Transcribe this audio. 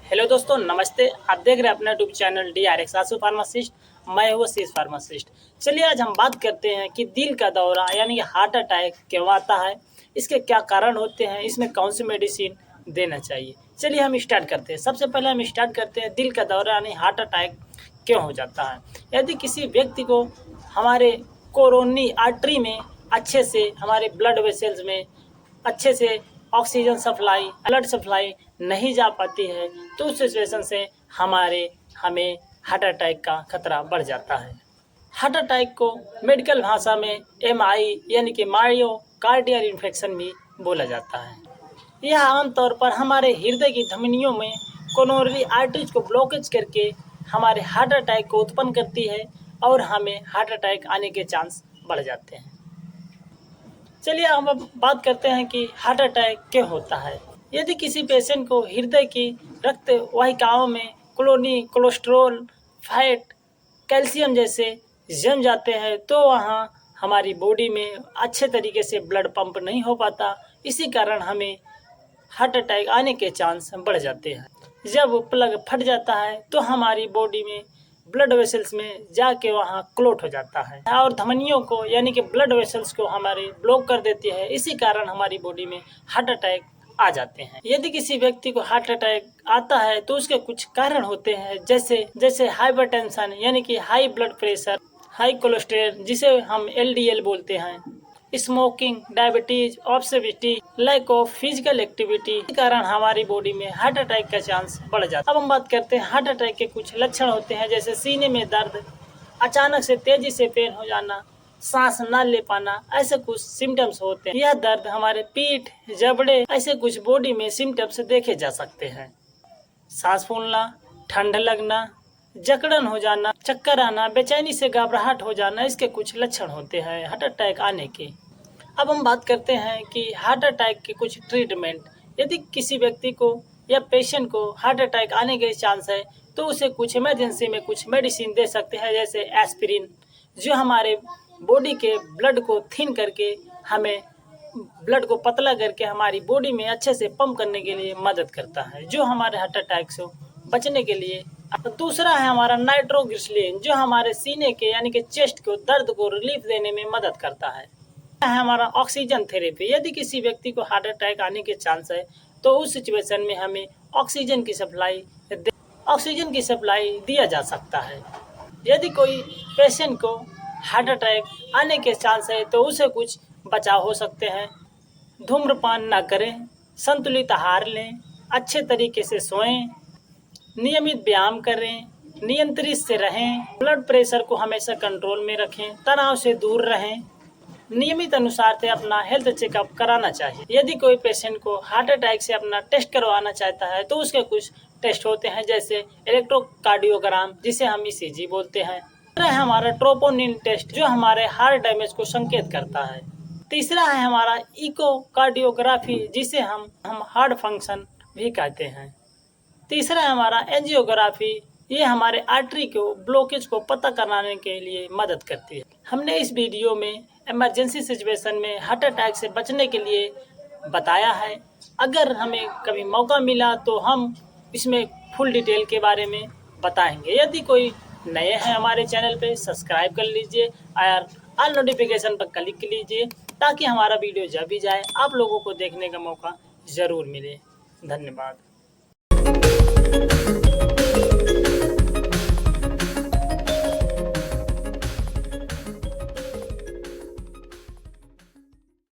Hello दोस्तों, नमस्ते। आप देख रहे हैं अपना यूट्यूब चैनल DRX आशु फार्मासिस्ट। मैं हूँ शीश फार्मासिस्ट। चलिए आज हम बात करते हैं कि दिल का दौरा यानी कि हार्ट अटैक क्यों आता है, इसके क्या कारण होते हैं, इसमें कौन सी मेडिसिन देना चाहिए। चलिए हम स्टार्ट करते हैं। सबसे पहले हम स्टार्ट करते हैं दिल का दौरा यानी हार्ट अटैक क्यों हो जाता है। यदि किसी व्यक्ति को हमारे कोरोनरी आर्टरी में अच्छे से, हमारे ब्लड वेसल्स में अच्छे से ऑक्सीजन सप्लाई, ब्लड सप्लाई नहीं जा पाती है, तो उस सिचुएशन से हमें हार्ट अटैक का खतरा बढ़ जाता है। हार्ट अटैक को मेडिकल भाषा में MI यानी कि मायोकार्डियल इन्फेक्शन भी बोला जाता है। यह आमतौर पर हमारे हृदय की धमनियों में कोरोनरी आर्टरीज को ब्लॉकेज करके हमारे हार्ट अटैक को उत्पन्न करती है और हमें हार्ट अटैक आने के चांस बढ़ जाते हैं। चलिए हम बात करते हैं कि हार्ट अटैक क्यों होता है। यदि किसी पेशेंट को हृदय की रक्त वाहिकाओं में कोलेस्ट्रॉल, फैट, कैल्शियम जैसे जम जाते हैं, तो वहाँ हमारी बॉडी में अच्छे तरीके से ब्लड पंप नहीं हो पाता। इसी कारण हमें हार्ट अटैक आने के चांस बढ़ जाते हैं। जब प्लग फट जाता है तो हमारी बॉडी में ब्लड वेसल्स में जाके वहाँ क्लॉट हो जाता है और धमनियों को यानी कि ब्लड वेसल्स को हमारे ब्लॉक कर देती है। इसी कारण हमारी बॉडी में हार्ट अटैक आ जाते हैं। यदि किसी व्यक्ति को हार्ट अटैक आता है तो उसके कुछ कारण होते हैं, जैसे हाइपरटेंशन यानी कि high blood pressure, high cholesterol जिसे हम LDL बोलते हैं, smoking, diabetes, obesity, lack of physical activity के कारण हमारी बॉडी में हार्ट अटैक का चांस बढ़ जाता है। अब हम बात करते हैं हार्ट अटैक के कुछ लक्षण होते हैं, जैसे सीने में दर्द, अचानक से तेजी से पेन हो जाना, सांस न ले पाना, ऐसे कुछ सिम्टम्स होते हैं। यह दर्द हमारे पीठ, जबड़े, ऐसे कुछ बॉडी में सिम्टम्स देखे जा सकते हैं। सांस फूलना, ठंड लगना, जकड़न हो जाना, चक्कर आना, बेचैनी से घबराहट हो जाना, इसके कुछ लक्षण होते हैं हार्ट अटैक आने के। अब हम बात करते हैं कि हार्ट अटैक के कुछ ट्रीटमेंट। यदि किसी व्यक्ति को या पेशेंट को हार्ट अटैक आने के चांस है, तो उसे कुछ इमरजेंसी में कुछ मेडिसिन दे सकते हैं, जैसे एस्पिरिन, जो हमारे बॉडी के ब्लड को थिन करके, हमें ब्लड को पतला करके हमारी बॉडी में अच्छे से पंप करने के लिए मदद करता है, जो हमारे हार्ट अटैक से बचने के लिए। दूसरा है हमारा नाइट्रोग्लिसरीन, जो हमारे सीने के यानी कि चेस्ट को दर्द को रिलीफ देने में मदद करता है हमारा ऑक्सीजन थेरेपी। यदि किसी व्यक्ति को हार्ट अटैक आने के चांस है, तो उस सिचुएशन में हमें ऑक्सीजन की सप्लाई दिया जा सकता है। यदि कोई पेशेंट को हार्ट अटैक आने के चांस है, तो उसे कुछ बचाव हो सकते हैं। धूम्रपान ना करें, संतुलित आहार लें, अच्छे तरीके से सोएं, नियमित व्यायाम करें, नियंत्रित से रहें, ब्लड प्रेशर को हमेशा कंट्रोल में रखें, तनाव से दूर रहें, नियमित अनुसार से अपना हेल्थ चेकअप कराना चाहिए। यदि कोई पेशेंट को हार्ट अटैक से अपना टेस्ट करवाना चाहता है, तो उसके कुछ टेस्ट होते हैं, जैसे इलेक्ट्रोकार्डियोग्राम, जिसे हम ECG बोलते हैं। दूसरा है हमारा ट्रोपोनिन टेस्ट, जो हमारे हार्ट डैमेज को संकेत करता है। तीसरा है हमारा इकोकार्डियोग्राफी, जिसे हम हार्ट फंक्शन भी कहते हैं। तीसरा है हमारा एंजियोग्राफी, ये हमारे आर्टरी को ब्लॉकेज को पता कराने के लिए मदद करती है। हमने इस वीडियो में इमरजेंसी सिचुएशन में हार्ट अटैक से बचने के लिए बताया है। अगर हमें कभी मौका मिला तो हम इसमें फुल डिटेल के बारे में बताएंगे। यदि कोई नए हैं हमारे चैनल पे, सब्सक्राइब कर लीजिए और ऑल नोटिफिकेशन पर क्लिक कर लीजिए, ताकि हमारा वीडियो जब भी जाए आप लोगों को देखने का मौका ज़रूर मिले। धन्यवाद।